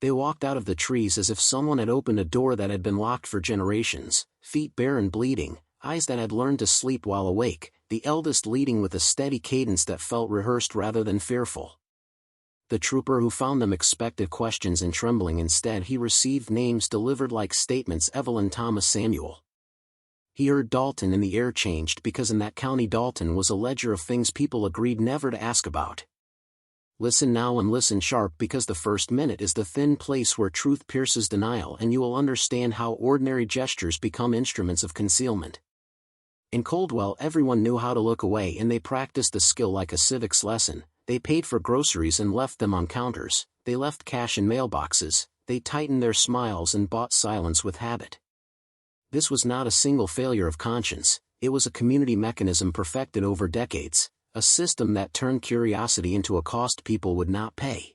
They walked out of the trees as if someone had opened a door that had been locked for generations, feet bare and bleeding, eyes that had learned to sleep while awake, the eldest leading with a steady cadence that felt rehearsed rather than fearful. The trooper who found them expected questions and trembling. Instead he received names delivered like statements. Evelyn Thomas Samuel. He heard Dalton and the air changed because in that county Dalton was a ledger of things people agreed never to ask about. Listen now and listen sharp, because the first minute is the thin place where truth pierces denial, and you will understand how ordinary gestures become instruments of concealment. In Coldwell everyone knew how to look away, and they practiced the skill like a civics lesson. They paid for groceries and left them on counters, they left cash in mailboxes, they tightened their smiles and bought silence with habit. This was not a single failure of conscience, it was a community mechanism perfected over decades, a system that turned curiosity into a cost people would not pay.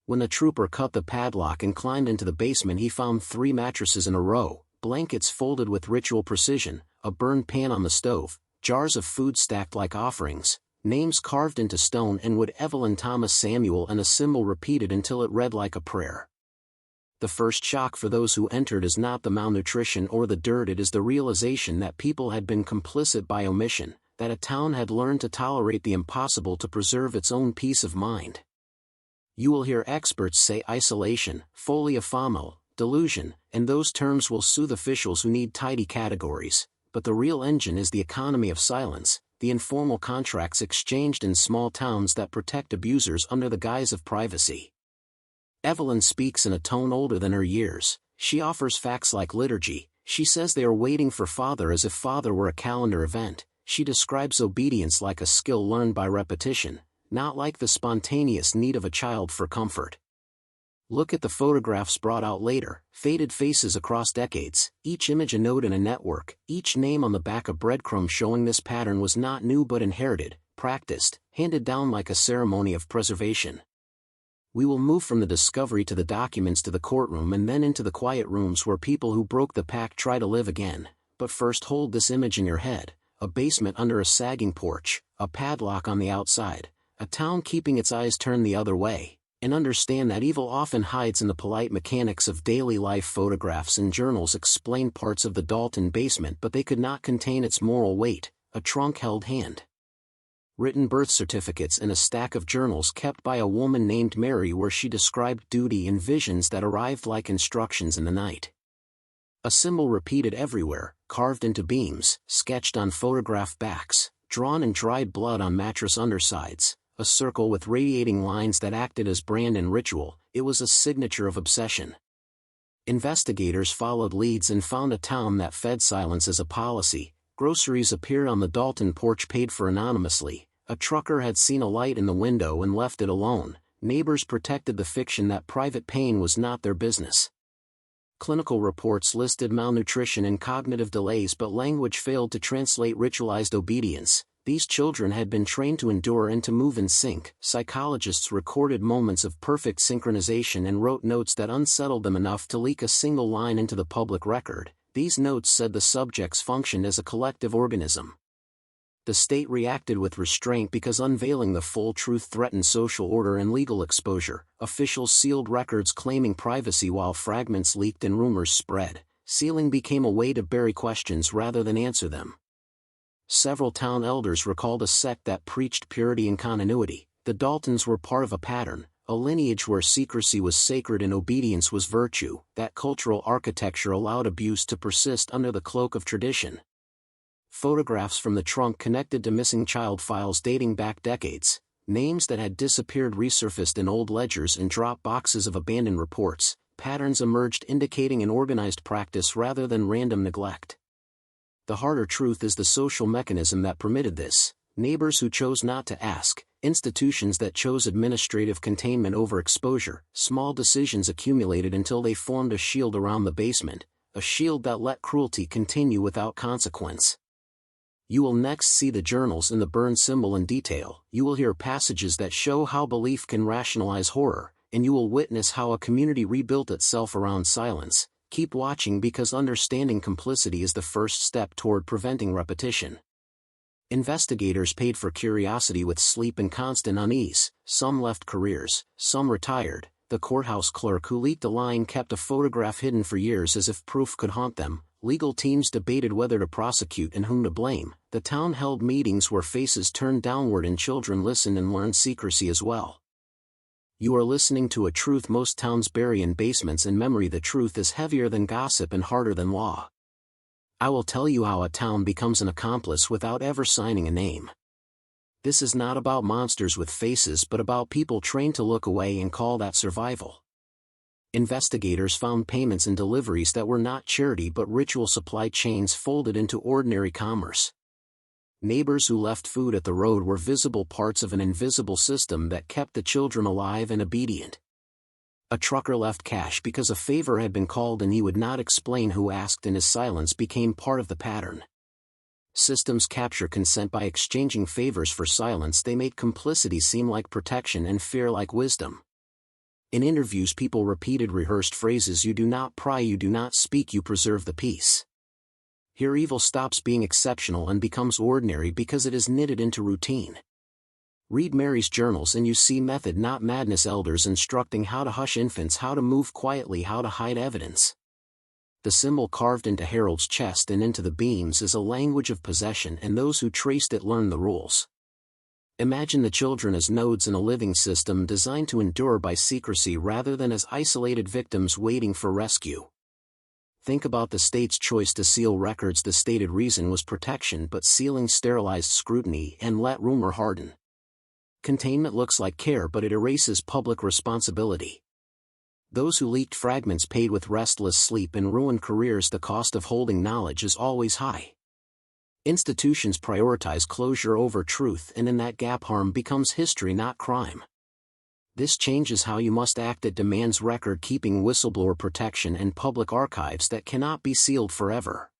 When the trooper cut the padlock and climbed into the basement, he found 3 mattresses in a row, blankets folded with ritual precision, a burned pan on the stove, jars of food stacked like offerings, names carved into stone and wood. Evelyn Thomas Samuel, and a symbol repeated until it read like a prayer. The first shock for those who entered is not the malnutrition or the dirt, it is the realization that people had been complicit by omission, that a town had learned to tolerate the impossible to preserve its own peace of mind. You will hear experts say isolation, folia famo, delusion, and those terms will soothe officials who need tidy categories, but the real engine is the economy of silence, the informal contracts exchanged in small towns that protect abusers under the guise of privacy. Evelyn speaks in a tone older than her years. She offers facts like liturgy. She says they are waiting for Father as if Father were a calendar event. She describes obedience like a skill learned by repetition, not like the spontaneous need of a child for comfort. Look at the photographs brought out later, faded faces across decades, each image a node in a network, each name on the back a breadcrumb showing this pattern was not new but inherited, practiced, handed down like a ceremony of preservation. We will move from the discovery to the documents to the courtroom and then into the quiet rooms where people who broke the pact try to live again, but first hold this image in your head: a basement under a sagging porch, a padlock on the outside, a town keeping its eyes turned the other way, and understand that evil often hides in the polite mechanics of daily life. Photographs and journals explain parts of the Dalton basement, but they could not contain its moral weight, a trunk-held hand. Written birth certificates and a stack of journals kept by a woman named Mary where she described duty and visions that arrived like instructions in the night. A symbol repeated everywhere, carved into beams, sketched on photograph backs, drawn in dried blood on mattress undersides, a circle with radiating lines that acted as brand and ritual. It was a signature of obsession. Investigators followed leads and found a town that fed silence as a policy. Groceries appeared on the Dalton porch paid for anonymously. A trucker had seen a light in the window and left it alone. Neighbors protected the fiction that private pain was not their business. Clinical reports listed malnutrition and cognitive delays, but language failed to translate ritualized obedience. These children had been trained to endure and to move in sync. Psychologists recorded moments of perfect synchronization and wrote notes that unsettled them enough to leak a single line into the public record. These notes said the subjects functioned as a collective organism. The state reacted with restraint because unveiling the full truth threatened social order and legal exposure. Officials sealed records claiming privacy while fragments leaked and rumors spread. Sealing became a way to bury questions rather than answer them. Several town elders recalled a sect that preached purity and continuity. The Daltons were part of a pattern, a lineage where secrecy was sacred and obedience was virtue. That cultural architecture allowed abuse to persist under the cloak of tradition. Photographs from the trunk connected to missing child files dating back decades. Names that had disappeared resurfaced in old ledgers and drop boxes of abandoned reports. Patterns emerged indicating an organized practice rather than random neglect. The harder truth is the social mechanism that permitted this. Neighbors who chose not to ask, institutions that chose administrative containment over exposure. Small decisions accumulated until they formed a shield around the basement, a shield that let cruelty continue without consequence. You will next see the journals and the burned symbol in detail. You will hear passages that show how belief can rationalize horror, and you will witness how a community rebuilt itself around silence. Keep watching, because understanding complicity is the first step toward preventing repetition. Investigators paid for curiosity with sleep and constant unease. Some left careers, some retired, The courthouse clerk who leaked a line kept a photograph hidden for years as if proof could haunt them. Legal teams debated whether to prosecute and whom to blame. The town held meetings where faces turned downward and children listened and learned secrecy as well. You are listening to a truth most towns bury in basements. In memory, the truth is heavier than gossip and harder than law. I will tell you how a town becomes an accomplice without ever signing a name. This is not about monsters with faces but about people trained to look away and call that survival. Investigators found payments and deliveries that were not charity but ritual supply chains folded into ordinary commerce. Neighbors who left food at the road were visible parts of an invisible system that kept the children alive and obedient. A trucker left cash because a favor had been called and he would not explain who asked, and his silence became part of the pattern. Systems capture consent by exchanging favors for silence. They make complicity seem like protection and fear like wisdom. In interviews, people repeated rehearsed phrases: you do not pry, you do not speak, you preserve the peace. Here evil stops being exceptional and becomes ordinary because it is knitted into routine. Read Mary's journals and you see method, not madness. Elders instructing how to hush infants, how to move quietly, how to hide evidence. The symbol carved into Harold's chest and into the beams is a language of possession, and those who traced it learned the rules. Imagine the children as nodes in a living system designed to endure by secrecy rather than as isolated victims waiting for rescue. Think about the state's choice to seal records. The stated reason was protection, but sealing sterilized scrutiny and let rumor harden. Containment looks like care, but it erases public responsibility. Those who leaked fragments paid with restless sleep and ruined careers. The cost of holding knowledge is always high. Institutions prioritize closure over truth, and in that gap harm becomes history, not crime. This changes how you must act. It demands record-keeping, whistleblower protection, and public archives that cannot be sealed forever.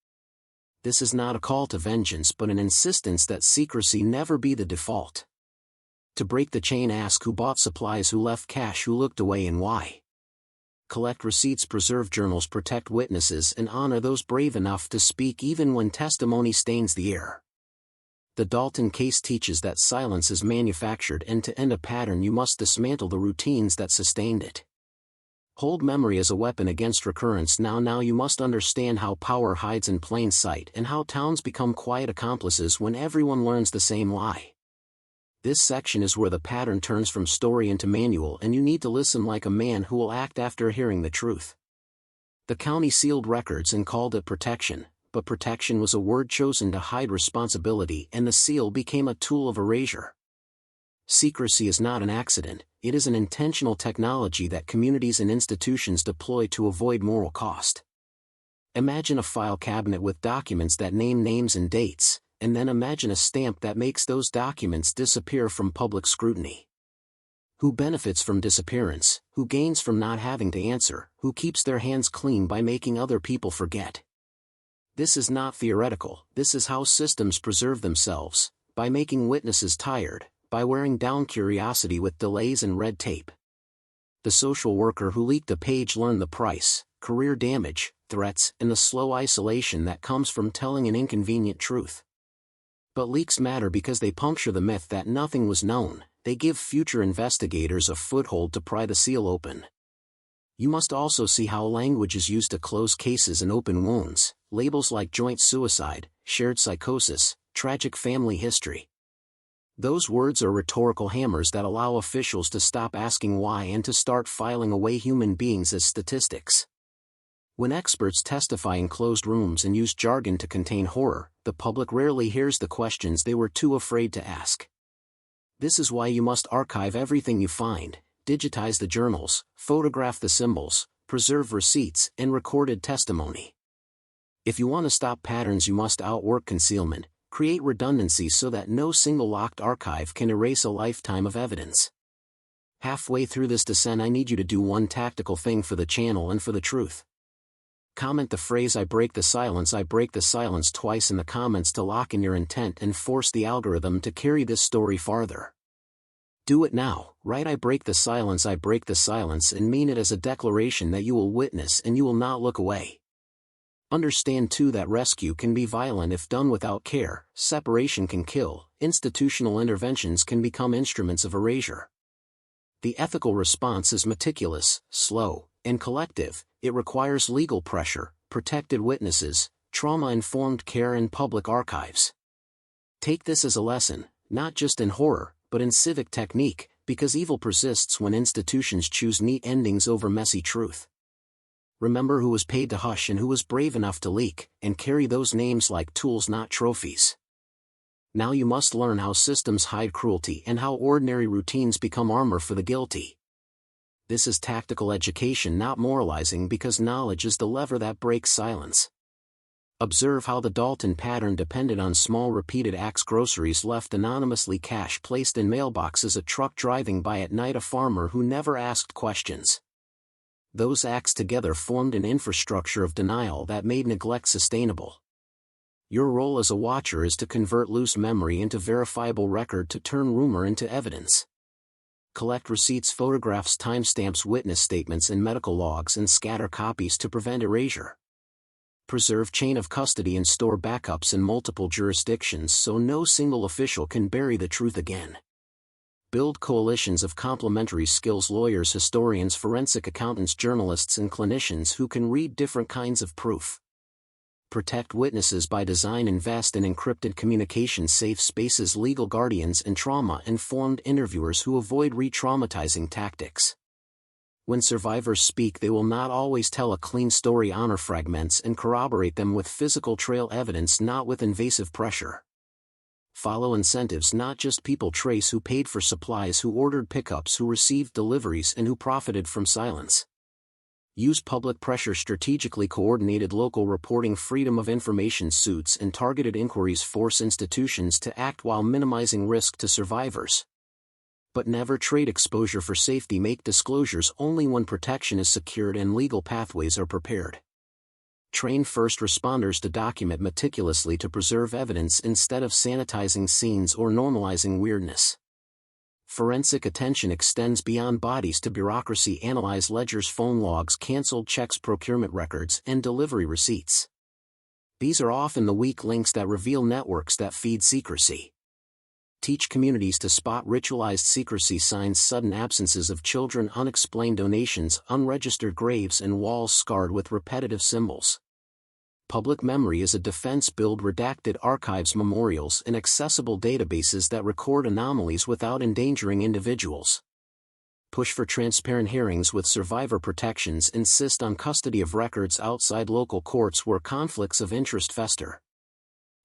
This is not a call to vengeance but an insistence that secrecy never be the default. To break the chain, ask who bought supplies, who left cash, who looked away, and why. Collect receipts, preserve journals, protect witnesses, and honor those brave enough to speak even when testimony stains the air. The Dalton case teaches that silence is manufactured, and to end a pattern you must dismantle the routines that sustained it. Hold memory as a weapon against recurrence. Now you must understand how power hides in plain sight and how towns become quiet accomplices when everyone learns the same lie. This section is where the pattern turns from story into manual, and you need to listen like a man who will act after hearing the truth. The county sealed records and called it protection, but protection was a word chosen to hide responsibility, and the seal became a tool of erasure. Secrecy is not an accident, it is an intentional technology that communities and institutions deploy to avoid moral cost. Imagine a file cabinet with documents that name names and dates, and then imagine a stamp that makes those documents disappear from public scrutiny. Who benefits from disappearance? Who gains from not having to answer? Who keeps their hands clean by making other people forget? This is not theoretical, this is how systems preserve themselves, by making witnesses tired, by wearing down curiosity with delays and red tape. The social worker who leaked a page learned the price: career damage, threats, and the slow isolation that comes from telling an inconvenient truth. But leaks matter because they puncture the myth that nothing was known. They give future investigators a foothold to pry the seal open. You must also see how language is used to close cases and open wounds. Labels like joint suicide, shared psychosis, tragic family history. Those words are rhetorical hammers that allow officials to stop asking why and to start filing away human beings as statistics. When experts testify in closed rooms and use jargon to contain horror, the public rarely hears the questions they were too afraid to ask. This is why you must archive everything you find, digitize the journals, photograph the symbols, preserve receipts, and recorded testimony. If you want to stop patterns, you must outwork concealment, create redundancy so that no single locked archive can erase a lifetime of evidence. Halfway through this descent, I need you to do one tactical thing for the channel and for the truth. Comment the phrase "I break the silence" twice in the comments to lock in your intent and force the algorithm to carry this story farther. Do it now, write "I break the silence" and mean it as a declaration that you will witness and you will not look away. Understand too that rescue can be violent if done without care, separation can kill, institutional interventions can become instruments of erasure. The ethical response is meticulous, slow, and collective. It requires legal pressure, protected witnesses, trauma-informed care and public archives. Take this as a lesson, not just in horror, but in civic technique, because evil persists when institutions choose neat endings over messy truth. Remember who was paid to hush and who was brave enough to leak, and carry those names like tools, not trophies. Now you must learn how systems hide cruelty and how ordinary routines become armor for the guilty. This is tactical education, not moralizing, because knowledge is the lever that breaks silence. Observe how the Dalton pattern depended on small repeated acts: groceries left anonymously, cash placed in mailboxes, a truck driving by at night, a farmer who never asked questions. Those acts together formed an infrastructure of denial that made neglect sustainable. Your role as a watcher is to convert loose memory into verifiable record, to turn rumor into evidence. Collect receipts, photographs, timestamps, witness statements, and medical logs, and scatter copies to prevent erasure. Preserve chain of custody and store backups in multiple jurisdictions so no single official can bury the truth again. Build coalitions of complementary skills: lawyers, historians, forensic accountants, journalists, and clinicians who can read different kinds of proof. Protect witnesses by design. Invest in encrypted communication safe spaces, legal guardians, and trauma-informed interviewers who avoid re-traumatizing tactics. When survivors speak, they will not always tell a clean story. Honor fragments and corroborate them with physical trail evidence, not with invasive pressure. Follow incentives, not just people. Trace who paid for supplies, who ordered pickups, who received deliveries, and who profited from silence. Use public pressure strategically. Coordinated local reporting, freedom of information suits, and targeted inquiries force institutions to act while minimizing risk to survivors. But never trade exposure for safety. Make disclosures only when protection is secured and legal pathways are prepared. Train first responders to document meticulously, to preserve evidence instead of sanitizing scenes or normalizing weirdness. Forensic attention extends beyond bodies to bureaucracy. Analyze ledgers, phone logs, canceled checks, procurement records, and delivery receipts. These are often the weak links that reveal networks that feed secrecy. Teach communities to spot ritualized secrecy signs: sudden absences of children, unexplained donations, unregistered graves, and walls scarred with repetitive symbols. Public memory is a defense. Build redacted archives, memorials, and accessible databases that record anomalies without endangering individuals. Push for transparent hearings with survivor protections. Insist on custody of records outside local courts where conflicts of interest fester.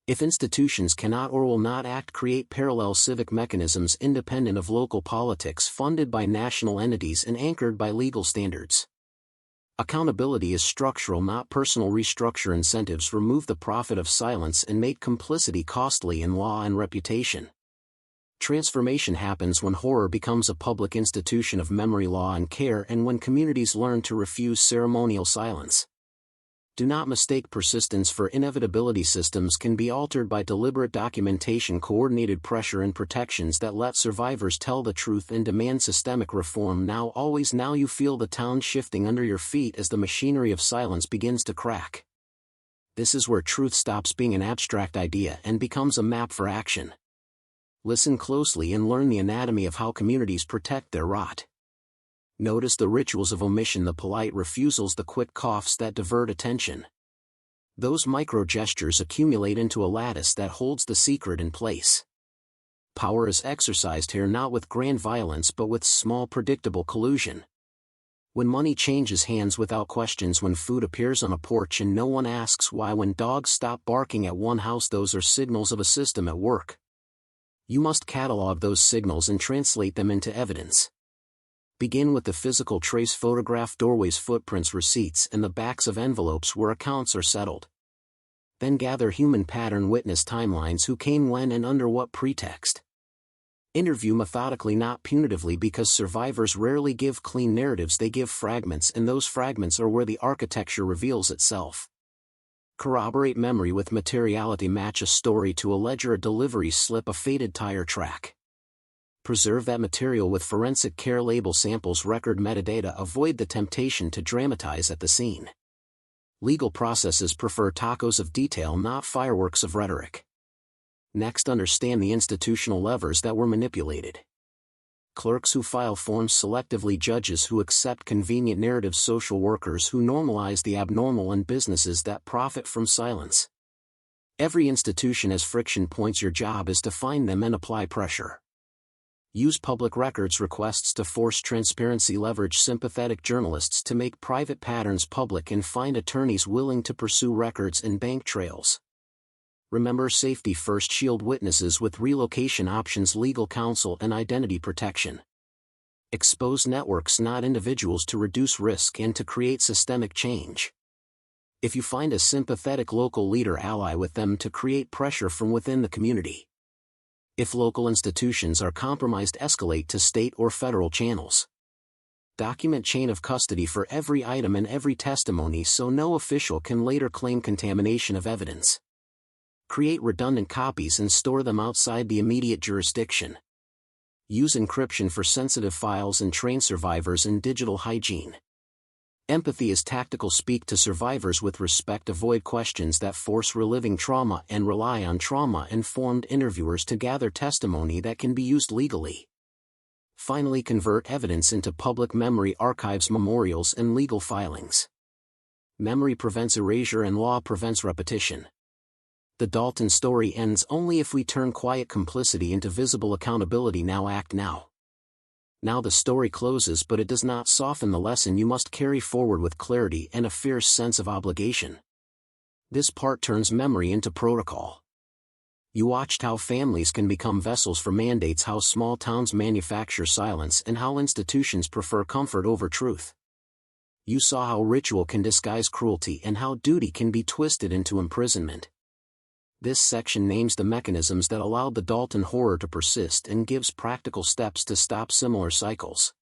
If institutions cannot or will not act, create parallel civic mechanisms independent of local politics, funded by national entities and anchored by legal standards. Accountability is structural, not personal. Restructure incentives, remove the profit of silence, and make complicity costly in law and reputation. Transformation happens when horror becomes a public institution of memory, law, and care, and when communities learn to refuse ceremonial silence. Do not mistake persistence for inevitability. Systems can be altered by deliberate documentation, coordinated pressure, and protections that let survivors tell the truth and demand systemic reform now. Always now. You feel the town shifting under your feet as the machinery of silence begins to crack. This is where truth stops being an abstract idea and becomes a map for action. Listen closely and learn the anatomy of how communities protect their rot. Notice the rituals of omission, the polite refusals, the quick coughs that divert attention. Those micro-gestures accumulate into a lattice that holds the secret in place. Power is exercised here not with grand violence but with small predictable collusion. When money changes hands without questions, when food appears on a porch and no one asks why, when dogs stop barking at one house, those are signals of a system at work. You must catalog those signals and translate them into evidence. Begin with the physical trace: photograph doorways, footprints, receipts, and the backs of envelopes where accounts are settled. Then gather human pattern, witness timelines: who came when and under what pretext. Interview methodically, not punitively, because survivors rarely give clean narratives, they give fragments, and those fragments are where the architecture reveals itself. Corroborate memory with materiality: match a story to a ledger, a delivery slip, a faded tire track. Preserve that material with forensic care: label samples, record metadata, avoid the temptation to dramatize at the scene. Legal processes prefer tacos of detail, not fireworks of rhetoric. Next, understand the institutional levers that were manipulated. clerks who file forms selectively, judges who accept convenient narratives, social workers who normalize the abnormal, and businesses that profit from silence. Every institution has friction points. Your job is to find them and apply pressure. Use public records requests to force transparency. Leverage sympathetic journalists to make private patterns public, and find attorneys willing to pursue records and bank trails. Remember, safety first. Shield witnesses with relocation options, legal counsel, and identity protection. Expose networks, not individuals, to reduce risk and to create systemic change. If you find a sympathetic local leader, ally with them to create pressure from within the community. If local institutions are compromised, escalate to state or federal channels. Document chain of custody for every item and every testimony so no official can later claim contamination of evidence. Create redundant copies and store them outside the immediate jurisdiction. Use encryption for sensitive files and train survivors in digital hygiene. Empathy is tactical. Speak to survivors with respect. Avoid questions that force reliving trauma, and rely on trauma-informed interviewers to gather testimony that can be used legally. Finally, convert evidence into public memory, archives, memorials, and legal filings. Memory prevents erasure and law prevents repetition. The Dalton story ends only if we turn quiet complicity into visible accountability. Now act now. Now the story closes, but it does not soften the lesson you must carry forward with clarity and a fierce sense of obligation. This part turns memory into protocol. You watched how families can become vessels for mandates, how small towns manufacture silence, and how institutions prefer comfort over truth. You saw how ritual can disguise cruelty and how duty can be twisted into imprisonment. This section names the mechanisms that allowed the Dalton horror to persist and gives practical steps to stop similar cycles.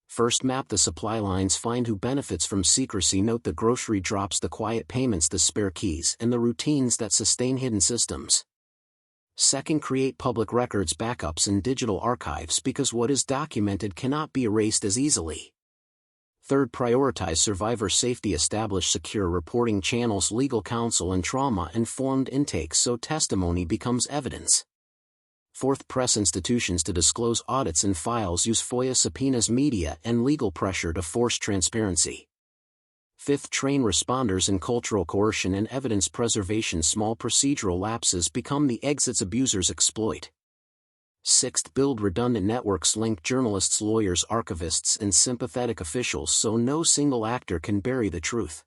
First, map the supply lines. Find who benefits from secrecy. Note the grocery drops, the quiet payments, the spare keys, and the routines that sustain hidden systems. Second, create public records, backups, and digital archives, because what is documented cannot be erased as easily. Third, prioritize survivor safety. Establish secure reporting channels, legal counsel, and trauma-informed intakes so testimony becomes evidence. Fourth, press institutions to disclose audits and files. Use FOIA subpoenas, media, and legal pressure to force transparency. Fifth, train responders in cultural coercion and evidence preservation. Small procedural lapses become the exits abusers exploit. Sixth, build redundant networks. Link journalists, lawyers, archivists, and sympathetic officials so no single actor can bury the truth.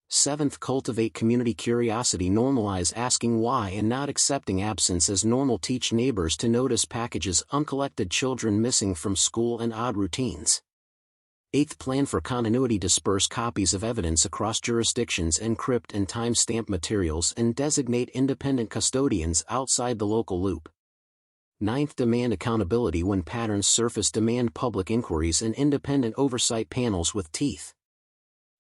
Seventh, cultivate community curiosity. Normalize asking why and not accepting absence as normal. Teach neighbors to notice packages, uncollected children missing from school, and odd routines. Eighth, plan for continuity. Disperse copies of evidence across jurisdictions, encrypt and timestamp materials, and designate independent custodians outside the local loop. Ninth, demand accountability. When patterns surface, demand public inquiries and independent oversight panels with teeth.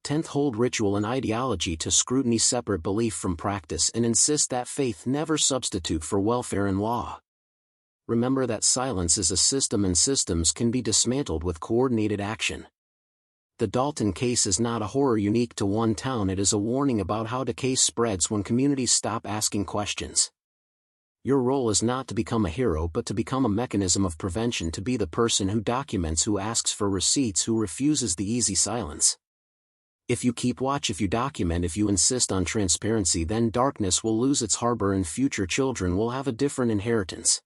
10th, hold ritual and ideology to scrutiny. Separate belief from practice and insist that faith never substitute for welfare and law. Remember that silence is a system and systems can be dismantled with coordinated action. The Dalton case is not a horror unique to one town. It is a warning about how the case spreads when communities stop asking questions. Your role is not to become a hero but to become a mechanism of prevention, to be the person who documents, who asks for receipts, who refuses the easy silence. If you keep watch, if you document, if you insist on transparency, then darkness will lose its harbor and future children will have a different inheritance.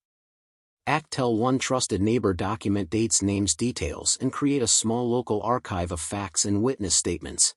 Act. Tell one trusted neighbor. Document dates, names, details, and create a small local archive of facts and witness statements.